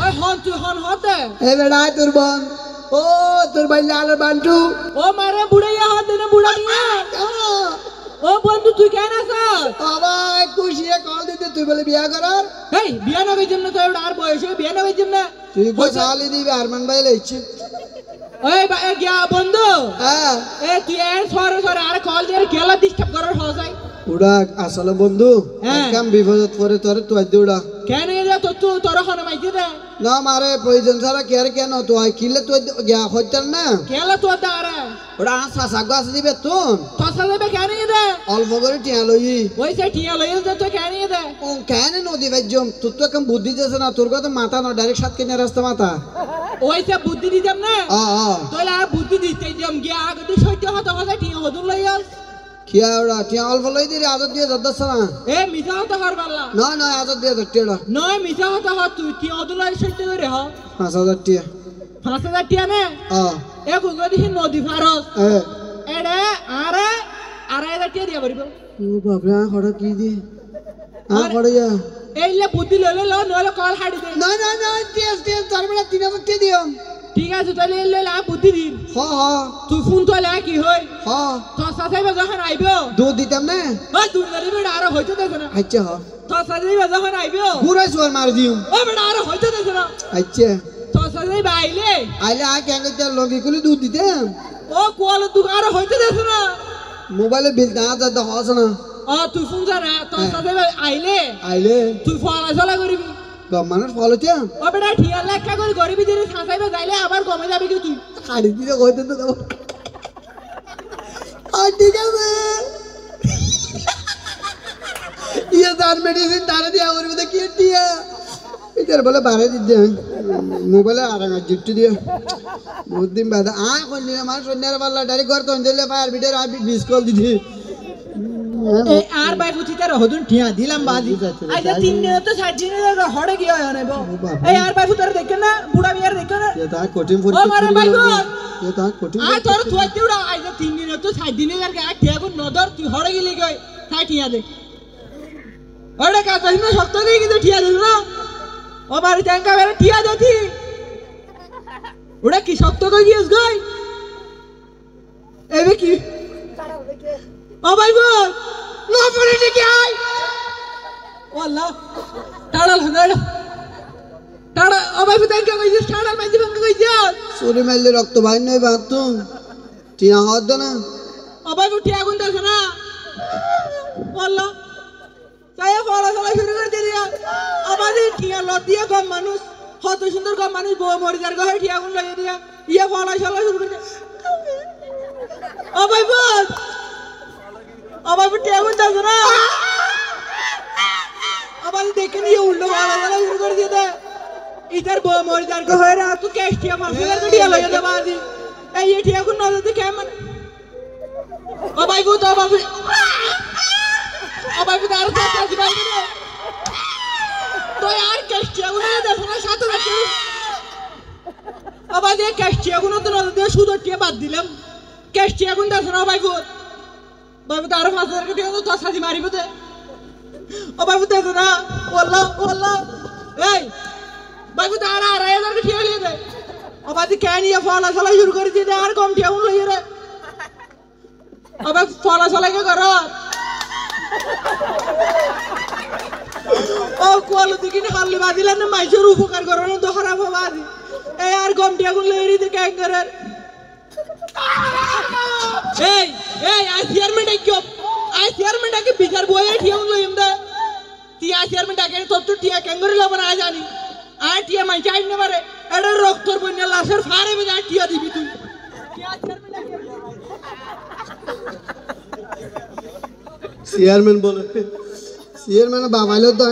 ওই হন তুই হন হতে এ বেড়া তোর বোন ও তোর ভাই লাল বান্টু ও মারে বুড়াইয়া হতে না বুড়া নিয়ে ও বন্ধু তুই কেন আছিস বাবা খুশিয়ে কল দিতে তুই বলে বিয়া করার এই বিয়া না কইছিস না তো আর বয়স বিয়া না কইছিস না তুই কো সালি দিবি আরমান ভাই লইছি ওই গিয়া বন্ধু হ্যাঁ এ তুই এর সরে সরে আর কল দিয়ে গেলা ডিস্টার্ব করার হসাই উড়া আসলে বন্ধু কাম বিপদত পরে তোরে তুই দিউড়া কেন এরা তো তুই তোর হন মাইছি রে না মারে প্রয়োজন ছাড়া কে আর কেন তুই কিলে তুই গিয়া হইতার না কেলা তো দাঁড়া ওরা আসা সাগো আসে দিবে তুন তসা দেবে কেন এদে অল্প করে টিয়া লই ওই সে টিয়া লইল তো কেন এদে ও কেন নদী ভাইজম তুই তো কম বুদ্ধি দিছ না তোর কথা মাথা না ডাইরেক্ট সাত কেনে রাস্তা মাথা ওই সে বুদ্ধি দিতাম না আ তোলা বুদ্ধি দিতে দিম গিয়া আগে তুই সহ্য হতে হতে টিয়া হদুল লইল কিয়া ওরা টিয়া অল্প লই দিরি আদত দিয়ে যাচ্ছে না এ মিঠা হতে হর বালা না আদত দিয়ে টিয়া নয় মিঠা হতে হ তুই টিয়া হদুল লইল সহ্য করে হ 5000 টিয়া 5000 টিয়া না এ গুগো দিহি নদী ফারস এড়ে আরে 2000 টিয়া দিয়া পারিব ও বাবা খড়া কি দি খড়া ইয়া এইলে বুদ্ধি লইলে ল নলে কল হাড়ি দে না টিয়া তার বেলা 3000 টিয়া দিও ঠিক আছে তাহলে এলে লা বুদ্ধি দিন হ তুই ফোন তো লা কি হই তো সাথে যখন আইবো দুধ দিতাম না ওই দুধ দিবি বেড়া আর হইতো দেছ না আচ্ছা তো সাথে যখন আইবো পুরা সোয়ার মার দিও ও বেড়া আর হইতো দেছ না আচ্ছা তো সাথে আইলে আ কেন লগে কুলি দুধ দিতাম ও কোয়াল দোকান আর হইতো দেছ না মোবাইলে বিল না যা হস না তুই ফোন জানা তো সাথে আইলে তুই ফলা চলা করবি গমানের ফলতিয়া ও বেটা ঠিয়া লেখা করে গরিবি দিনে সাঁচাইবে যাইলে আবার কমে যাবে কি তুই হাড়ি দিলে কইতে তো দেব ঠিক আছে ইয়ে দান মেডিসিন তারা দিয়া ওর মধ্যে কি দিয়া এটার বলে বারে দিতে মোবাইলে আরাঙ্গা জিট্টু দিয়ে বহুত দিন বাদে কইলি আমার সন্ধ্যার বেলা ডাইরেক্ট ঘর তখন দিলে ফায়ার বিটের আর 20 কল দিছি আর ভাই পুচিতে হদুন ঠিয়া দিলাম বাজি আইজা 3 দিন তো 60 দিন হড়ে গিয়া হনেব এই আর ভাই পুতার দেখে না বুড়া বিয়ার দেখে না এটা কঠিন পরিস্থিতি ও মারে ভাই এটা কঠিন আই তোর তুই দিউড়া আইজা 3 দিন তো 60 দিন আর কে ঠিয়া কো নদর তুই হড়ে গিলি গই তাই ঠিয়া দে ওরে কা কইন শক্ত দেই কিন্তু ঠিয়া দিল না ও বাড়ি টাঙ্কা বেরে ঠিয়া দেতি ওরে কি শক্ত কই গিয়েস গই এবে কি ও ভাই বোন না পড়ে কি আই ওয়াল্লাহ টাড়াল হনাড় টাড়া ও ভাই বোন টাঙ্কা কইছিস টাড়াল মাইজি ভাঙ্গা কইছিস সরি মাইলে রক্ত ভাই নই বাতুম টিয়া হদ না ও ভাই বোন ঠিয়া গুন দেছ না ওয়াল্লাহ তাই ফলা ফলা শুরু করে দিলি আমাদের ঠিয়া লত দিয়ে কম মানুষ কত সুন্দর কম মানুষ বউ মরি যার গহে ঠিয়া গুন লাগিয়ে দিয়া ইয়া ফলা ফলা শুরু করে ও ভাই বোন ঠিয়া গুন দেছ না আমাদের দেখে নিয়ে উল্টো ফলা ফলা শুরু করে দিয়ে দে ইধার বউ মরি যার গহে রা তুই ক্যাশ ঠিয়া ফাঁসিদার ঠিয়া লাগিয়ে দে বাজি এই ঠিয়া গুন নজর দিয়ে কেমন ও ভাই বোন তো বাবু আবার বিদার কাছে যাই রে তো यार কেষ্টিয়াগুলো দেখো না সাথে রাখি আবার এই কেষ্টিয়াগুলো তো নদীতে সুদটিয়ে বাদ দিলাম কেষ্টিয়াগুলো দেখো না ভাই গোদ বাবু তার 5000 টাকা দিয়ে তো সাজি মারিব দে ও বাবু দেখো না ওল্লা এই বাবু তার 2000 টাকা ঠিয়া লিয়ে দে আবার কেনিয়া ফলা চলা শুরু করে দিয়ে আর কম ঠিয়াগুলো লইয়ে রে আবার ফলা চলা কে করো ও কোয়ালো দিকে হাল্লি বাদিলা না মাইজোর উপকার করো না তো খারাপ হবে আজ এই আর গমটিয়া গুলো এরি দে কেন করে এই আই চেয়ারম্যান ডাকে বিচার বয়ে ঠিয়া লইম দে টিয়া চেয়ারম্যান ডাকে তো টিয়া কেন করে লবন আ জানি আর টিয়া মাই চাই না পারে এটা রক্তর বন্যা লাশের ফারে বে যা টিয়া দিবি তুই টিয়া চেয়ারম্যান ডাকে চেয়ারম্যান বলে চেয়ারম্যান বাবাইলো তো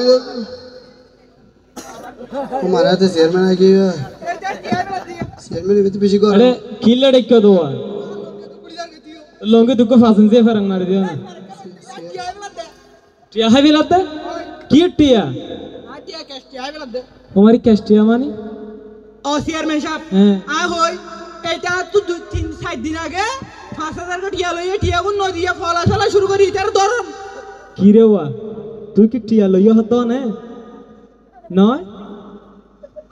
हमारा तो चेयरमैन है कि चेयरमैन भी तो पीछे को अरे किल्ला डेक्यो तो हुआ लोगे तुको फासन से फरंग मार दिया टिया है भी लगता की टिया टिया कैस्टिया है भी लगता हमारी कैस्टिया मानी ओ चेयरमैन साहब आ होय এটা তো 2-3 দিন আগে 5000 কা টিয়া লইয়া টিয়া গুন নদিয়া ফলা চলা শুরু করি তার ধরন কি রে ওয়া তুই কি টিয়া লইয়া হতো না নয়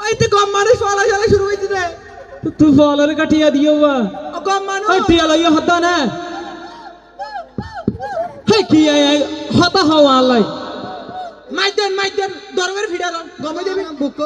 ওই এতে কম মানুষ ফলা চলা শুরু হয়েছে রে তুই ফলের কাঠিয়া দিও বা কম মানুষ টিয়া লইয়া হতা না হে কি হতা হওয়া আল্লাহ মাইদেন দরবের ফিডারন গমে দেবে বুক